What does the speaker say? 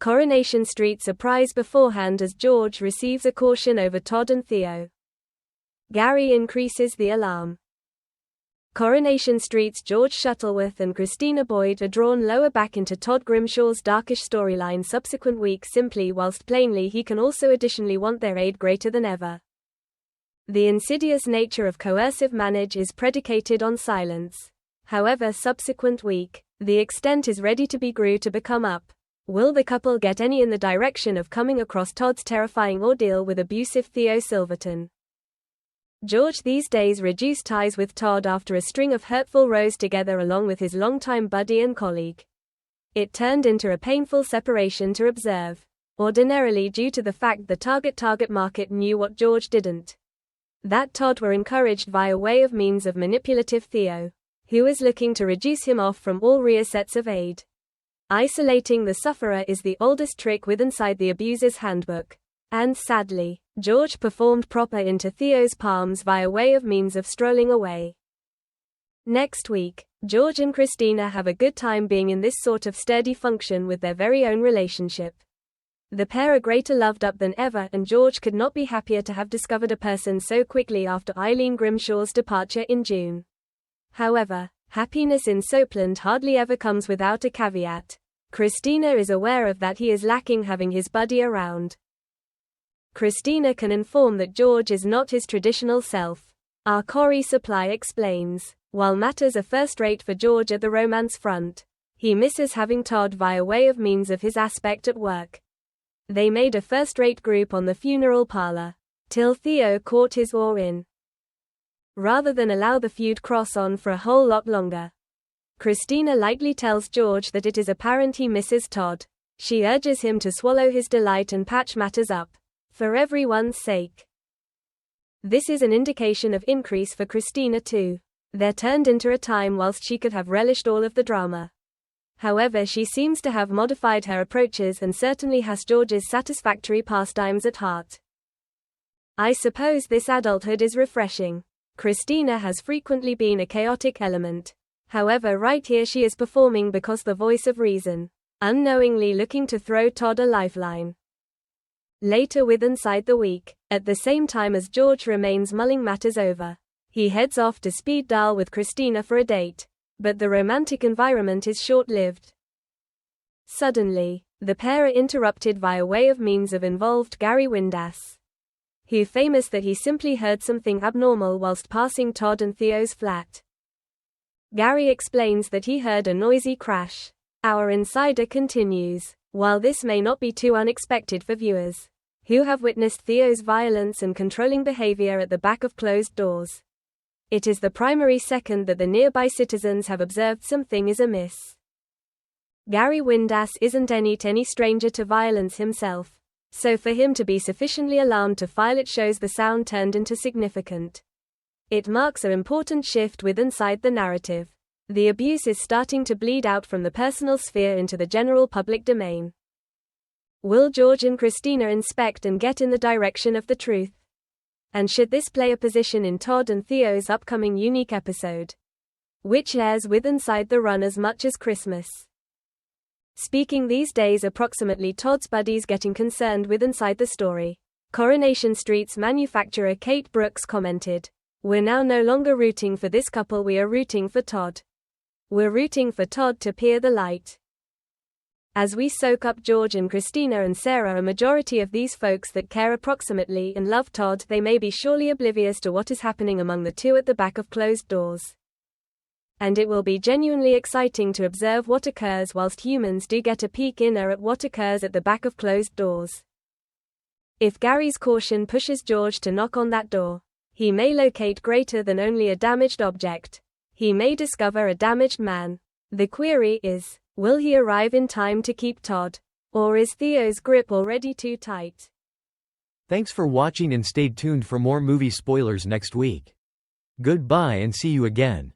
Coronation Street surprise beforehand as George receives a caution over Todd and Theo. Gary increases the alarm. Coronation Street's George Shuttleworth and Christina Boyd are drawn lower back into Todd Grimshaw's darkish storyline subsequent week simply whilst plainly he can also additionally want their aid greater than ever. The insidious nature of coercive manage is predicated on silence. However subsequent week, the extent is ready to be grew to become up. Will the couple get any in the direction of coming across Todd's terrifying ordeal with abusive Theo Silverton? George these days reduced ties with Todd after a string of hurtful rows together along with his longtime buddy and colleague. It turned into a painful separation to observe, ordinarily due to the fact the target market knew what George didn't. That Todd were encouraged via way of means of manipulative Theo, who is looking to reduce him off from all rear sets of aid. Isolating the sufferer is the oldest trick with inside the abuser's handbook. And sadly, George performed proper into Theo's palms via way of means of strolling away. Next week, George and Christina have a good time being in this sort of sturdy function with their very own relationship. The pair are greater loved up than ever and George could not be happier to have discovered a person so quickly after Eileen Grimshaw's departure in June. However, happiness in Soapland hardly ever comes without a caveat. Christina is aware of that he is lacking having his buddy around. Christina can inform that George is not his traditional self. Our Corrie supply explains, while matters are first-rate for George at the romance front, he misses having Todd via way of means of his aspect at work. They made a first-rate group on the funeral parlor, till Theo caught his oar in. Rather than allow the feud cross on for a whole lot longer, Christina lightly tells George that it is apparent he misses Todd. She urges him to swallow his delight and patch matters up, for everyone's sake. This is an indication of increase for Christina too. They're turned into a time whilst she could have relished all of the drama. However, she seems to have modified her approaches and certainly has George's satisfactory pastimes at heart. I suppose this adulthood is refreshing. Christina has frequently been a chaotic element. However, right here she is performing because the voice of reason, unknowingly looking to throw Todd a lifeline. Later with inside the week, at the same time as George remains mulling matters over, he heads off to speed dial with Christina for a date, but the romantic environment is short-lived. Suddenly, the pair are interrupted via way of means of involved Gary Windass, who famous that he simply heard something abnormal whilst passing Todd and Theo's flat. Gary explains that he heard a noisy crash. Our insider continues, while this may not be too unexpected for viewers who have witnessed Theo's violence and controlling behavior at the back of closed doors, it is the primary second that the nearby citizens have observed something is amiss. Gary Windass isn't any stranger to violence himself, so for him to be sufficiently alarmed to file it shows the sound turned into significant. It marks an important shift with inside the narrative. The abuse is starting to bleed out from the personal sphere into the general public domain. Will George and Christina inspect and get in the direction of the truth? And should this play a position in Todd and Theo's upcoming unique episode, which airs with inside the run as much as Christmas? Speaking these days approximately Todd's buddies getting concerned with inside the story. Coronation Street's manufacturer Kate Brooks commented, "We're now no longer rooting for this couple, we are rooting for Todd. We're rooting for Todd to peer the light." As we soak up George and Christina and Sarah, a majority of these folks that care approximately and love Todd, they may be surely oblivious to what is happening among the two at the back of closed doors. And it will be genuinely exciting to observe what occurs whilst humans do get a peek in at what occurs at the back of closed doors. If Gary's caution pushes George to knock on that door, he may locate greater than only a damaged object. He may discover a damaged man. The query is, will he arrive in time to keep Todd? Or is Theo's grip already too tight? Thanks for watching and stay tuned for more movie spoilers next week. Goodbye and see you again.